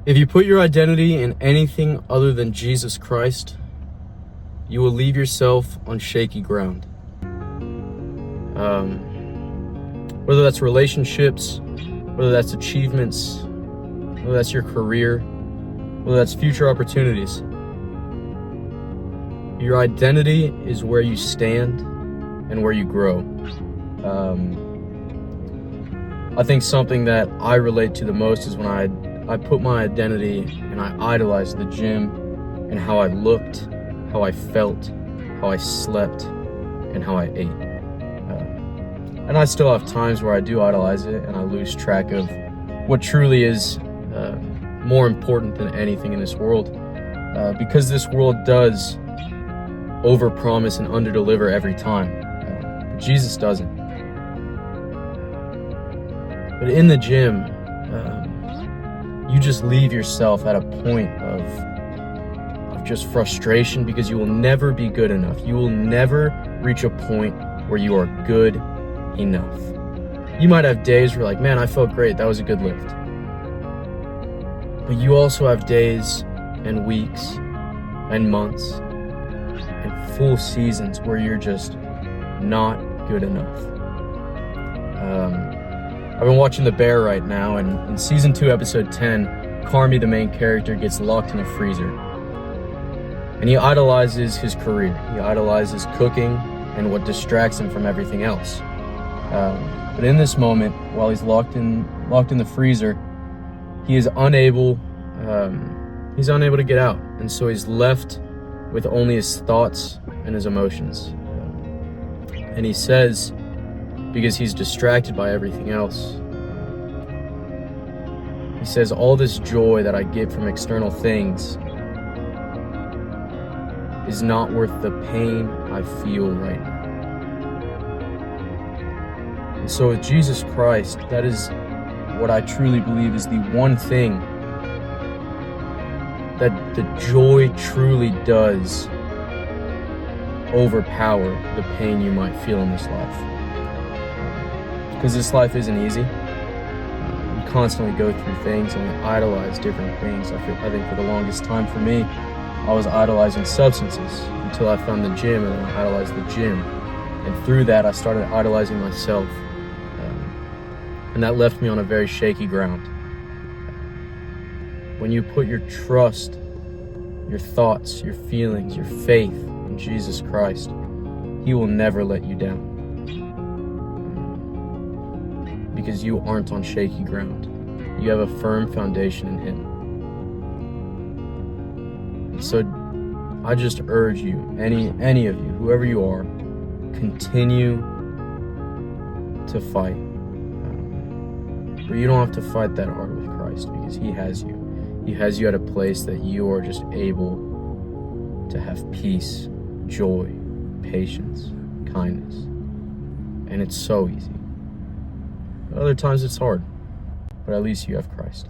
If you put your identity in anything other than Jesus Christ, you will leave yourself on shaky ground. Whether that's relationships, whether that's achievements, whether that's your career, whether that's future opportunities. Your identity is where you stand and where you grow. I think something that I relate to the most is when I put my identity and I idolized the gym and how I looked, how I felt, how I slept, and how I ate. And I still have times where I do idolize it and I lose track of what truly is more important than anything in this world. Because this world does overpromise and underdeliver every time. But Jesus doesn't. But in the gym, you just leave yourself at a point of just frustration because you will never be good enough. You will never reach a point where you are good enough. You might have days where you're like, man, I felt great. That was a good lift. But you also have days and weeks and months and full seasons where you're just not good enough. I've been watching The Bear right now, and in season 2, episode 10, Carmy, the main character, gets locked in a freezer. And he idolizes his career. He idolizes cooking and what distracts him from everything else. But in this moment, while he's locked in the freezer, he is unable to get out. And so he's left with only his thoughts and his emotions. And he says, because he's distracted by everything else, he says, all this joy that I get from external things is not worth the pain I feel right now. And so with Jesus Christ, that is what I truly believe is the one thing that the joy truly does overpower the pain you might feel in this life. Because this life isn't easy. We constantly go through things and we idolize different things. I think for the longest time for me, I was idolizing substances until I found the gym, and then I idolized the gym. And through that, I started idolizing myself. And that left me on a very shaky ground. When you put your trust, your thoughts, your feelings, your faith in Jesus Christ, He will never let you down. Because you aren't on shaky ground. You have a firm foundation in Him. So I just urge you, any of you, whoever you are, continue to fight. But you don't have to fight that hard with Christ, because He has you. He has you at a place that you are just able to have peace, joy, patience, kindness. And it's so easy. Other times it's hard, but at least you have Christ.